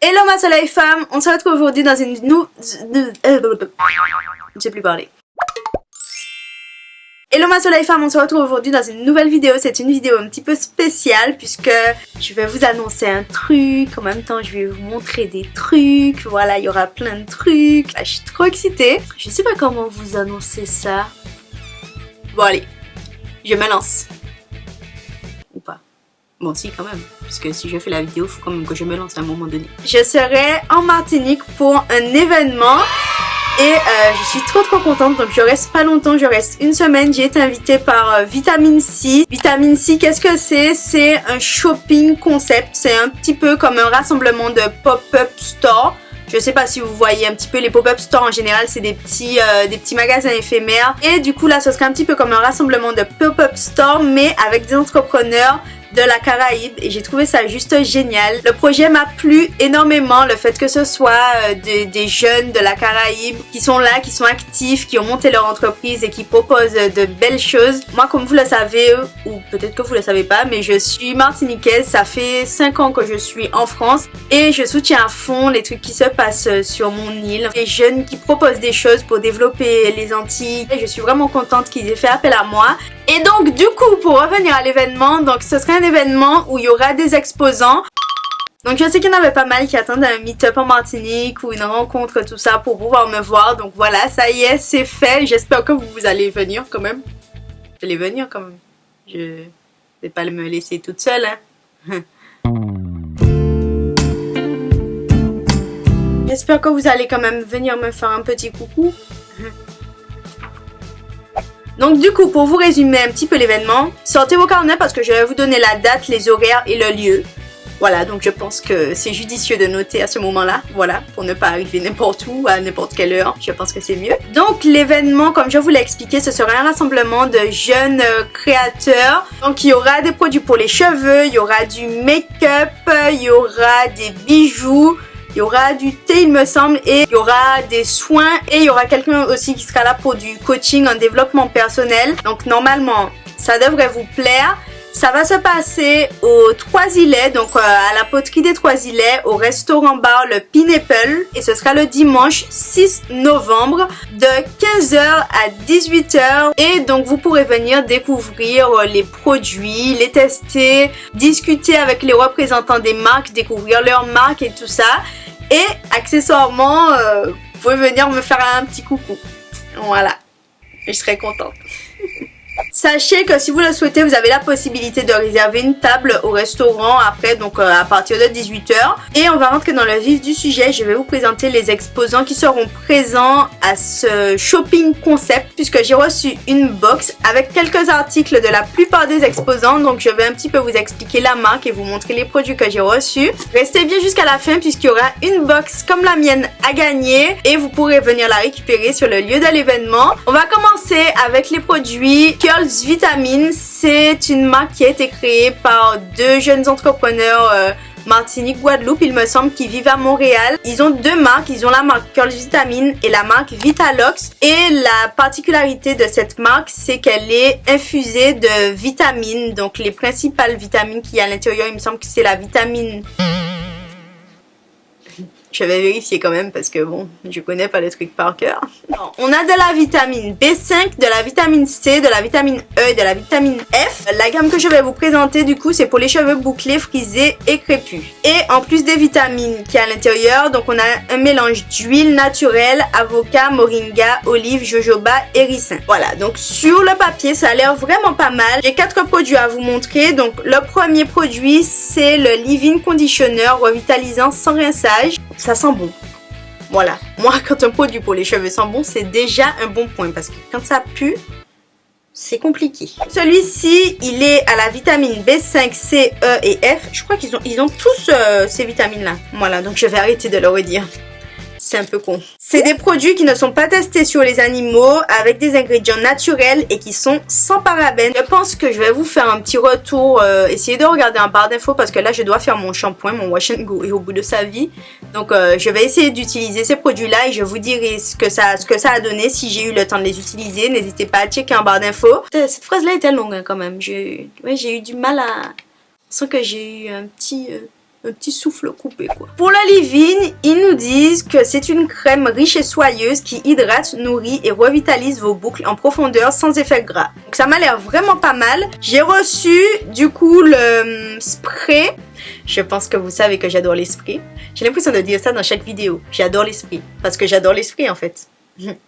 Hello ma soleil femme, on se retrouve aujourd'hui dans une je sais plus parler. Hello ma soleil femme, on se retrouve aujourd'hui dans une nouvelle vidéo. C'est une vidéo un petit peu spéciale puisque je vais vous annoncer un truc. En même temps je vais vous montrer des trucs. Voilà, il y aura plein de trucs. Là, je suis trop excitée. Je sais pas comment vous annoncer ça. Bon allez, je me lance. Ou pas. Bon si quand même, parce que si je fais la vidéo, il faut quand même que je me lance à un moment donné. Je serai en Martinique pour un événement et je suis trop contente, donc je reste pas longtemps, je reste une semaine. J'ai été invitée par Vitamine C. Vitamine C, qu'est-ce que c'est? C'est un shopping concept, c'est un petit peu comme un rassemblement de pop-up store. Je sais pas si vous voyez un petit peu les pop-up stores en général, c'est des petits magasins éphémères. Et du coup là, ce serait un petit peu comme un rassemblement de pop-up store, mais avec des entrepreneurs de la Caraïbe, et j'ai trouvé ça juste génial. Le projet m'a plu énormément, le fait que ce soit des jeunes de la Caraïbe qui sont là, qui sont actifs, qui ont monté leur entreprise et qui proposent de belles choses. Moi, comme vous le savez, ou peut-être que vous le savez pas, mais je suis martiniquaise, ça fait 5 ans que je suis en France et je soutiens à fond les trucs qui se passent sur mon île. Les jeunes qui proposent des choses pour développer les Antilles, et je suis vraiment contente qu'ils aient fait appel à moi. Et donc du coup, pour revenir à l'événement, donc ce serait un événement où il y aura des exposants. Donc je sais qu'il y en avait pas mal qui attendent un meet-up en Martinique ou une rencontre, tout ça, pour pouvoir me voir. Donc voilà, ça y est, c'est fait. J'espère que vous allez venir quand même. Vous allez venir quand même. Je vais pas me laisser toute seule, hein. J'espère que vous allez quand même venir me faire un petit coucou. Donc du coup, pour vous résumer un petit peu l'événement, sortez vos carnets parce que je vais vous donner la date, les horaires et le lieu. Voilà, donc je pense que c'est judicieux de noter à ce moment-là, voilà, pour ne pas arriver n'importe où, à n'importe quelle heure, je pense que c'est mieux. Donc l'événement, comme je vous l'ai expliqué, ce sera un rassemblement de jeunes créateurs. Donc il y aura des produits pour les cheveux, il y aura du make-up, il y aura des bijoux, il y aura du thé il me semble, et il y aura des soins, et il y aura quelqu'un aussi qui sera là pour du coaching en développement personnel. Donc normalement ça devrait vous plaire. Ça va se passer aux Trois-Îlets, donc à la poterie des Trois-Îlets, au restaurant bar le Pineapple, et ce sera le dimanche 6 novembre de 15h à 18h. Et donc vous pourrez venir découvrir les produits, les tester, discuter avec les représentants des marques, découvrir leurs marques et tout ça. Et accessoirement, vous pouvez venir me faire un petit coucou. Voilà, je serai contente. Sachez que si vous le souhaitez, vous avez la possibilité de réserver une table au restaurant après, donc à partir de 18h. Et on va rentrer dans le vif du sujet. Je vais vous présenter les exposants qui seront présents à ce shopping concept, puisque j'ai reçu une box avec quelques articles de la plupart des exposants. Donc je vais un petit peu vous expliquer la marque et vous montrer les produits que j'ai reçus. Restez bien jusqu'à la fin puisqu'il y aura une box comme la mienne à gagner et vous pourrez venir la récupérer sur le lieu de l'événement. On va commencer avec les produits Girls Vitamine. C'est une marque qui a été créée par deux jeunes entrepreneurs Martinique, Guadeloupe, il me semble, qui vivent à Montréal. Ils ont deux marques, ils ont la marque Girls Vitamine et la marque Vitalox. Et la particularité de cette marque, c'est qu'elle est infusée de vitamines. Donc les principales vitamines qu'il y a à l'intérieur, il me semble que c'est la vitamine... Je vais vérifier quand même parce que bon, je connais pas les trucs par cœur. On a de la vitamine B5, de la vitamine C, de la vitamine E et de la vitamine F. La gamme que je vais vous présenter du coup, c'est pour les cheveux bouclés, frisés et crépus. Et en plus des vitamines qu'il y a à l'intérieur, donc on a un mélange d'huile naturelle, avocat, moringa, olive, jojoba et ricin. Voilà, donc sur le papier, ça a l'air vraiment pas mal. J'ai 4 produits à vous montrer. Donc le premier produit, c'est le Leave-In Conditioner revitalisant sans rinçage. Ça sent bon. Voilà. Moi, quand un produit pour les cheveux sent bon, c'est déjà un bon point. Parce que quand ça pue, c'est compliqué. Celui-ci, il est à la vitamine B5, C, E et F. Je crois qu'ils ont tous ces vitamines-là. Voilà, donc je vais arrêter de le redire. C'est un peu con. C'est des produits qui ne sont pas testés sur les animaux, avec des ingrédients naturels et qui sont sans parabènes. Je pense que je vais vous faire un petit retour, essayer de regarder un barre d'infos parce que là je dois faire mon shampoing, mon wash and go est au bout de sa vie. Donc je vais essayer d'utiliser ces produits-là et je vous dirai ce que ça a donné si j'ai eu le temps de les utiliser. N'hésitez pas à checker un barre d'infos. Cette phrase-là était longue hein, quand même. J'ai eu du mal à... Je sens que j'ai eu un un petit souffle coupé quoi. Pour le leave-in, ils nous disent que c'est une crème riche et soyeuse qui hydrate, nourrit et revitalise vos boucles en profondeur sans effet gras. Donc ça m'a l'air vraiment pas mal. J'ai reçu du coup le spray. Je pense que vous savez que j'adore les sprays. J'ai l'impression de dire ça dans chaque vidéo. J'adore les sprays parce que j'adore les sprays en fait.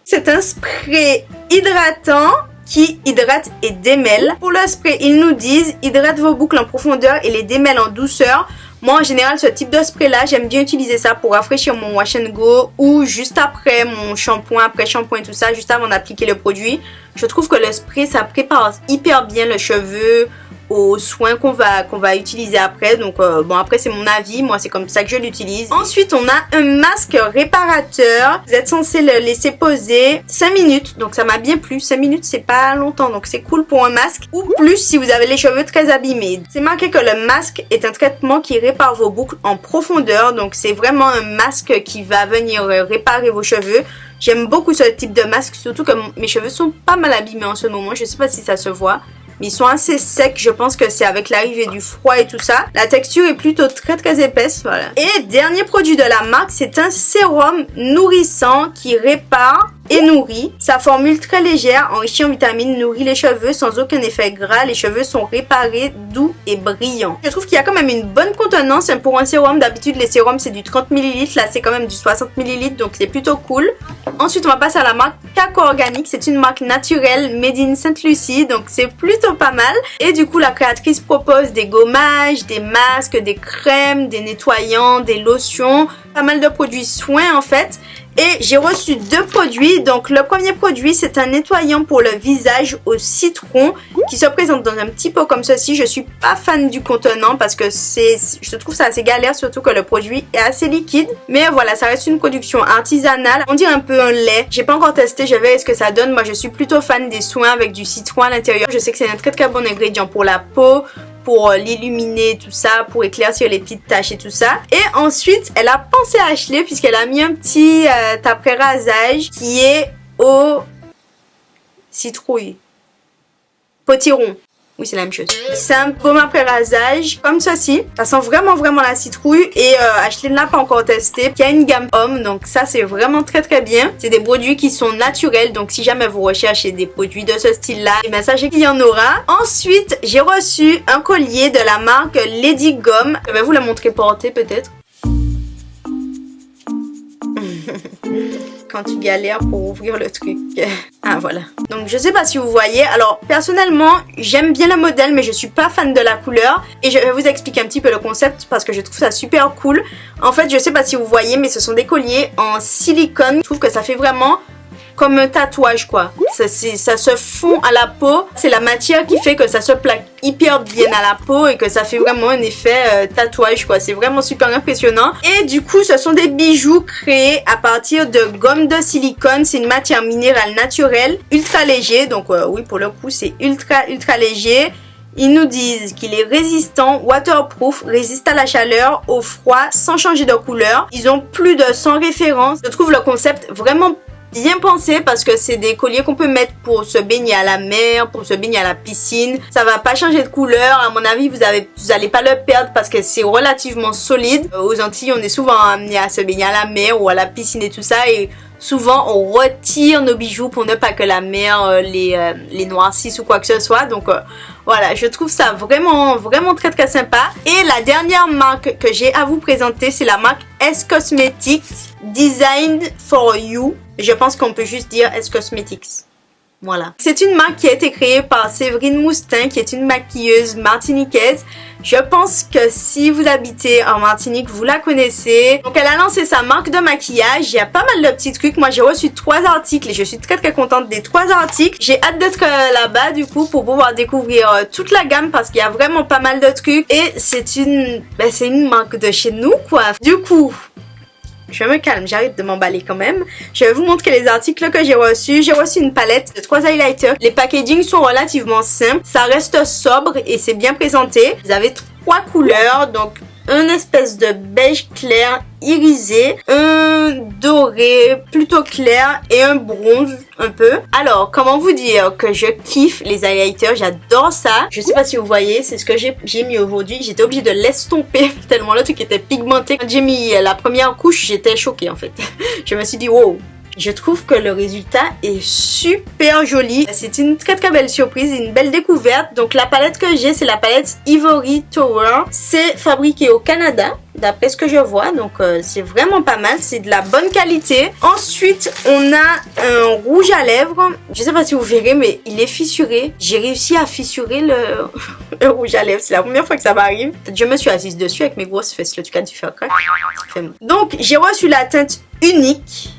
C'est un spray hydratant qui hydrate et démêle. Pour le spray, ils nous disent hydrate vos boucles en profondeur et les démêle en douceur. Moi en général ce type de spray là j'aime bien utiliser ça pour rafraîchir mon wash and go ou juste après mon shampoing, après shampoing tout ça, juste avant d'appliquer le produit. Je trouve que le spray ça prépare hyper bien le cheveu aux soins qu'on va utiliser après. Donc bon après c'est mon avis, moi c'est comme ça que je l'utilise. Ensuite on a un masque réparateur. Vous êtes censé le laisser poser 5 minutes. Donc ça m'a bien plu. 5 minutes c'est pas longtemps donc c'est cool pour un masque. Ou plus si vous avez les cheveux très abîmés. C'est marqué que le masque est un traitement qui répare vos boucles en profondeur. Donc c'est vraiment un masque qui va venir réparer vos cheveux. J'aime beaucoup ce type de masque, surtout que mes cheveux sont pas mal abîmés en ce moment. Je sais pas si ça se voit. Mais ils sont assez secs, je pense que c'est avec l'arrivée du froid et tout ça. La texture est plutôt très épaisse, voilà. Et dernier produit de la marque, c'est un sérum nourrissant qui répare et nourrit. Sa formule très légère, enrichie en vitamines, nourrit les cheveux sans aucun effet gras. Les cheveux sont réparés, doux et brillants. Je trouve qu'il y a quand même une bonne contenance pour un sérum. D'habitude, les sérums, c'est du 30 ml. Là, c'est quand même du 60 ml, donc c'est plutôt cool. Ensuite, on va passer à la marque Caco Organique. C'est une marque naturelle, made in Sainte-Lucie, donc c'est plutôt pas mal. Et du coup, la créatrice propose des gommages, des masques, des crèmes, des nettoyants, des lotions, pas mal de produits soins en fait. Et j'ai reçu 2 produits. Donc le premier produit c'est un nettoyant pour le visage au citron qui se présente dans un petit pot comme ceci. Je suis pas fan du contenant parce que je trouve ça assez galère, surtout que le produit est assez liquide. Mais voilà, ça reste une production artisanale. On dirait un peu un lait. J'ai pas encore testé, je verrai ce que ça donne. Moi je suis plutôt fan des soins avec du citron à l'intérieur. Je sais que c'est un très bon ingrédient pour la peau, pour l'illuminer, tout ça, pour éclaircir les petites taches et tout ça. Et ensuite, elle a pensé à Ashley puisqu'elle a mis un petit après-rasage qui est au citrouille. Potiron. Oui, c'est la même chose. C'est un baume après rasage comme ceci. Ça sent vraiment la citrouille et Ashley ne l'a pas encore testé. Il y a une gamme homme, donc ça c'est vraiment très bien. C'est des produits qui sont naturels, donc si jamais vous recherchez des produits de ce style-là, et bien sachez qu'il y en aura. Ensuite, j'ai reçu un collier de la marque Lady Gomme. Je vais vous le montrer porté peut-être. Quand tu galères pour ouvrir le truc. Ah voilà. Donc je sais pas si vous voyez. Alors personnellement j'aime bien le modèle mais je suis pas fan de la couleur. Et je vais vous expliquer un petit peu le concept parce que je trouve ça super cool. En fait je sais pas si vous voyez mais ce sont des colliers en silicone. Je trouve que ça fait vraiment comme un tatouage quoi. Ça se fond à la peau. C'est la matière qui fait que ça se plaque hyper bien à la peau et que ça fait vraiment un effet tatouage quoi. C'est vraiment super impressionnant. Et du coup ce sont des bijoux créés à partir de gomme de silicone. C'est une matière minérale naturelle, ultra léger. Donc oui pour le coup c'est ultra léger. Ils nous disent qu'il est résistant, waterproof, résiste à la chaleur, au froid, sans changer de couleur. Ils ont plus de 100 références. Je trouve le concept vraiment bien pensé parce que c'est des colliers qu'on peut mettre pour se baigner à la mer, pour se baigner à la piscine. Ça va pas changer de couleur. À mon avis, vous allez pas le perdre parce que c'est relativement solide. Aux Antilles, on est souvent amené à se baigner à la mer ou à la piscine et tout ça. Et souvent, on retire nos bijoux pour ne pas que la mer les noircisse ou quoi que ce soit. Donc voilà, je trouve ça vraiment très sympa. Et la dernière marque que j'ai à vous présenter, c'est la marque S Cosmetics Designed for You. Je pense qu'on peut juste dire S Cosmetics. Voilà. C'est une marque qui a été créée par Séverine Moustin, qui est une maquilleuse martiniquaise. Je pense que si vous habitez en Martinique, vous la connaissez. Donc elle a lancé sa marque de maquillage. Il y a pas mal de petits trucs. Moi j'ai reçu 3 articles et je suis très contente des 3 articles. J'ai hâte d'être là-bas du coup pour pouvoir découvrir toute la gamme parce qu'il y a vraiment pas mal de trucs. Et c'est une marque de chez nous quoi. Du coup, je me calme, j'arrête de m'emballer quand même. Je vais vous montrer les articles que j'ai reçus. J'ai reçu une palette de 3 highlighters. Les packaging sont relativement simples. Ça reste sobre et c'est bien présenté. Vous avez 3 couleurs. Donc un espèce de beige clair irisé, un doré plutôt clair et un bronze un peu. Alors, comment vous dire que je kiffe les highlighters, j'adore ça. Je sais pas si vous voyez, c'est ce que j'ai mis aujourd'hui. J'étais obligée de l'estomper tellement le truc était pigmenté. Quand j'ai mis la première couche, j'étais choquée en fait. Je me suis dit wow. Je trouve que le résultat est super joli. C'est une très très belle surprise, une belle découverte. Donc la palette que j'ai, c'est la palette Ivory Tower. C'est fabriqué au Canada, d'après ce que je vois. Donc c'est vraiment pas mal, c'est de la bonne qualité. Ensuite, on a un rouge à lèvres. Je sais pas si vous verrez, mais il est fissuré. J'ai réussi à fissurer le rouge à lèvres. C'est la première fois que ça m'arrive. Je me suis assise dessus avec mes grosses fesses. Le truc a dû faire quoi. Donc j'ai reçu la teinte unique.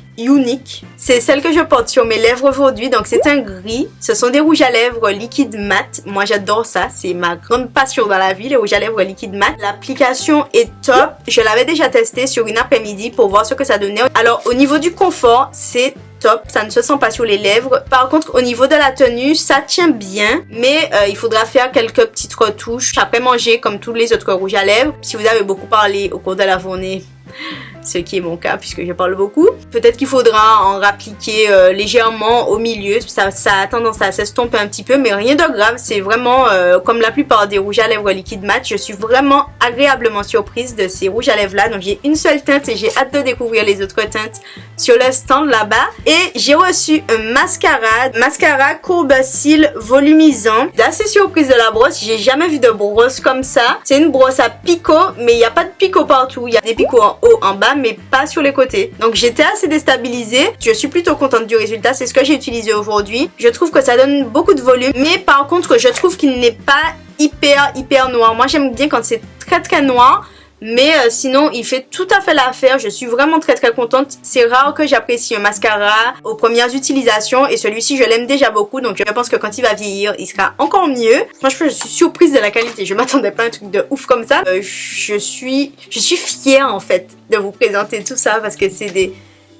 C'est celle que je porte sur mes lèvres aujourd'hui. Donc c'est un gris. Ce sont des rouges à lèvres liquide mat. Moi j'adore ça. C'est ma grande passion dans la vie, les rouges à lèvres liquide mat. L'application est top. Je l'avais déjà testé sur une après-midi pour voir ce que ça donnait. Alors au niveau du confort, c'est top, ça ne se sent pas sur les lèvres. Par contre, au niveau de la tenue, ça tient bien, mais il faudra faire quelques petites retouches après manger comme tous les autres rouges à lèvres. Si vous avez beaucoup parlé au cours de la journée, ce qui est mon cas puisque je parle beaucoup, peut-être qu'il faudra en rappliquer légèrement au milieu. Ça a tendance à s'estomper un petit peu, mais rien de grave. C'est vraiment comme la plupart des rouges à lèvres liquide mat. Je suis vraiment agréablement surprise de ces rouges à lèvres là. Donc j'ai une seule teinte et j'ai hâte de découvrir les autres teintes sur le stand là-bas. Et j'ai reçu un mascara courbe cils volumisant. D'assez surprise de la brosse, j'ai jamais vu de brosse comme ça. C'est une brosse à picots, mais il n'y a pas de picots partout. Il y a des picots en haut, en bas, mais pas sur les côtés. Donc j'étais assez déstabilisée. Je suis plutôt contente du résultat. C'est ce que j'ai utilisé aujourd'hui. Je trouve que ça donne beaucoup de volume, mais par contre je trouve qu'il n'est pas hyper noir. Moi j'aime bien quand c'est très noir. Mais sinon il fait tout à fait l'affaire. Je suis vraiment très contente. C'est rare que j'apprécie un mascara aux premières utilisations. Et celui-ci je l'aime déjà beaucoup. Donc je pense que quand il va vieillir il sera encore mieux. Franchement je suis surprise de la qualité. Je m'attendais pas à un truc de ouf comme ça. Je suis fière en fait de vous présenter tout ça. Parce que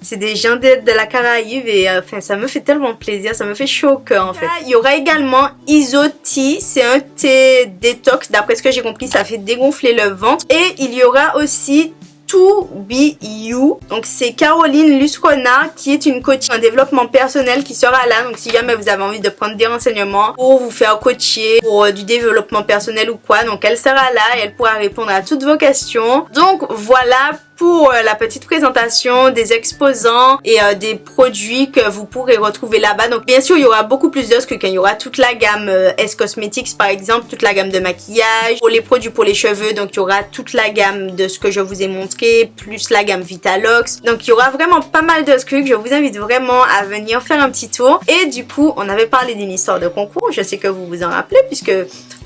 c'est des gens de la Caraïbe et enfin ça me fait tellement plaisir, ça me fait chaud au cœur en fait. Là, il y aura également Iso Tea, c'est un thé détox, d'après ce que j'ai compris ça fait dégonfler le ventre. Et il y aura aussi To Be You. Donc c'est Caroline Luscona qui est une coach en développement personnel qui sera là. Donc si jamais vous avez envie de prendre des renseignements pour vous faire coacher pour du développement personnel ou quoi, donc elle sera là et elle pourra répondre à toutes vos questions. Donc voilà pour la petite présentation des exposants et des produits que vous pourrez retrouver là-bas. Donc bien sûr il y aura beaucoup plus de trucs, il y aura toute la gamme S Cosmetics par exemple, toute la gamme de maquillage, pour les produits pour les cheveux, donc il y aura toute la gamme de ce que je vous ai montré, plus la gamme Vitalox. Donc il y aura vraiment pas mal de trucs, je vous invite vraiment à venir faire un petit tour. Et du coup on avait parlé d'une histoire de concours, je sais que vous vous en rappelez puisque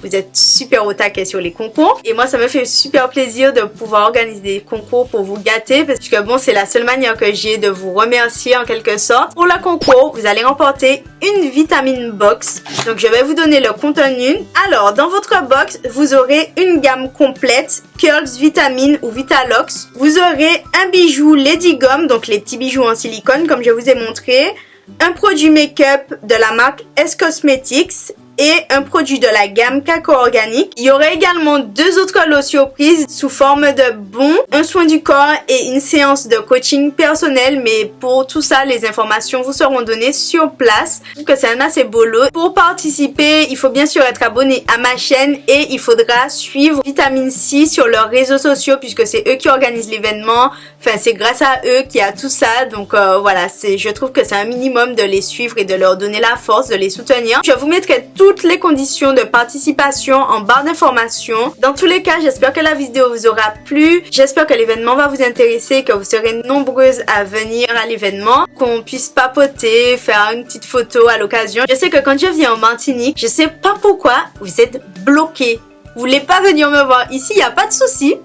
vous êtes super au taquet sur les concours. Et moi ça me fait super plaisir de pouvoir organiser des concours pour vous gâter parce que bon c'est la seule manière que j'ai de vous remercier en quelque sorte. Pour le concours vous allez remporter une vitamine box. Donc je vais vous donner le contenu. Alors dans votre box vous aurez une gamme complète Curls Vitamine ou Vitalox. Vous aurez un bijou Lady Gum, donc les petits bijoux en silicone comme je vous ai montré. Un produit make-up de la marque S Cosmetics et un produit de la gamme Cacao Organique. Il y aurait également deux autres lots surprises sous forme de bons, un soin du corps et une séance de coaching personnel. Mais pour tout ça, les informations vous seront données sur place. Je trouve que c'est un assez beau lot. Pour participer, il faut bien sûr être abonné à ma chaîne et il faudra suivre Vitamine C sur leurs réseaux sociaux puisque c'est eux qui organisent l'événement. Enfin, c'est grâce à eux qu'il y a tout ça. Donc voilà, je trouve que c'est un minimum de les suivre et de leur donner la force, de les soutenir. Je vous mettrai toutes les conditions de participation en barre d'informations. Dans tous les cas, j'espère que la vidéo vous aura plu. J'espère que l'événement va vous intéresser, que vous serez nombreuses à venir à l'événement, qu'on puisse papoter, faire une petite photo à l'occasion. Je sais que quand je viens en Martinique, je sais pas pourquoi, vous êtes bloqués. Vous voulez pas venir me voir ici, il n'y a pas de souci.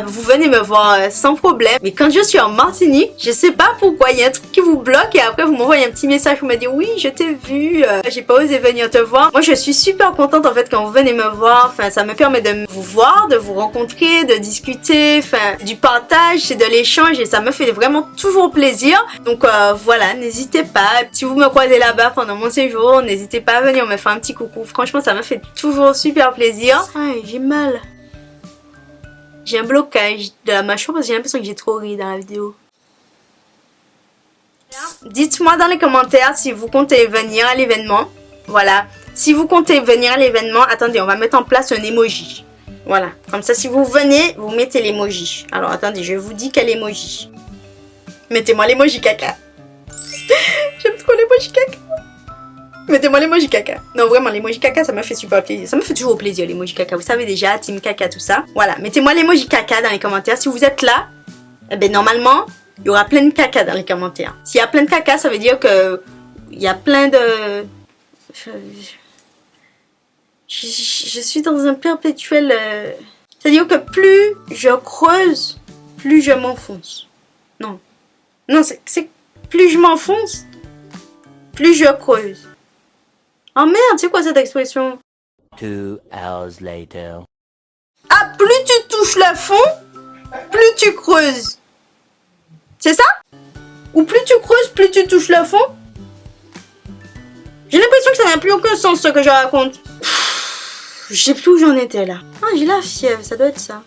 Vous venez me voir sans problème. Mais quand je suis en Martinique, je sais pas pourquoi, il y a un truc qui vous bloque et après vous m'envoyez un petit message pour me dire oui, je t'ai vu, j'ai pas osé venir te voir. Moi je suis super contente en fait quand vous venez me voir. Enfin ça me permet de vous voir, de vous rencontrer, de discuter, enfin du partage, c'est de l'échange et ça me fait vraiment toujours plaisir. Donc voilà, n'hésitez pas. Si vous me croisez là-bas pendant mon séjour, n'hésitez pas à venir me faire un petit coucou. Franchement ça me fait toujours super plaisir. J'ai mal. J'ai un blocage de la mâchoire parce que j'ai l'impression que j'ai trop ri dans la vidéo. Dites-moi dans les commentaires si vous comptez venir à l'événement. Voilà. Si vous comptez venir à l'événement, attendez, on va mettre en place un emoji. Voilà. Comme ça, si vous venez, vous mettez l'emoji. Alors, attendez, je vous dis quel emoji. Mettez-moi l'emoji caca. J'aime trop l'emoji caca. Mettez-moi l'emoji caca. Non, vraiment, l'emoji caca, ça me fait super plaisir. Ça me fait toujours plaisir, l'emoji caca. Vous savez déjà, team caca, tout ça. Voilà. Mettez-moi l'emoji caca dans les commentaires. Si vous êtes là, eh ben, normalement, il y aura plein de caca dans les commentaires. S'il y a plein de caca, ça veut dire que il y a plein de... Je suis dans un perpétuel... C'est-à-dire que plus je creuse, plus je m'enfonce. Non. Non, c'est plus je m'enfonce, plus je creuse. Oh merde, c'est quoi cette expression? 2 hours later. Ah, plus tu touches le fond, plus tu creuses. C'est ça? Ou plus tu creuses, plus tu touches le fond? J'ai l'impression que ça n'a plus aucun sens ce que je raconte. Je sais plus où j'en étais là. Ah, j'ai la fièvre, ça doit être ça.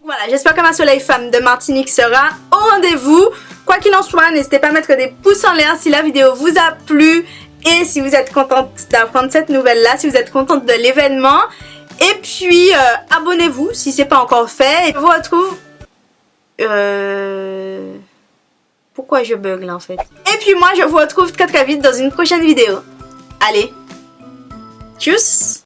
Voilà, j'espère que ma soleil femme de Martinique sera au rendez-vous. Quoi qu'il en soit, n'hésitez pas à mettre des pouces en l'air si la vidéo vous a plu. Et si vous êtes contente d'apprendre cette nouvelle-là, si vous êtes contente de l'événement. Et puis, abonnez-vous si c'est pas encore fait. Et je vous retrouve... Pourquoi je bug là en fait? Et puis moi, je vous retrouve très très vite dans une prochaine vidéo. Allez, tchuss!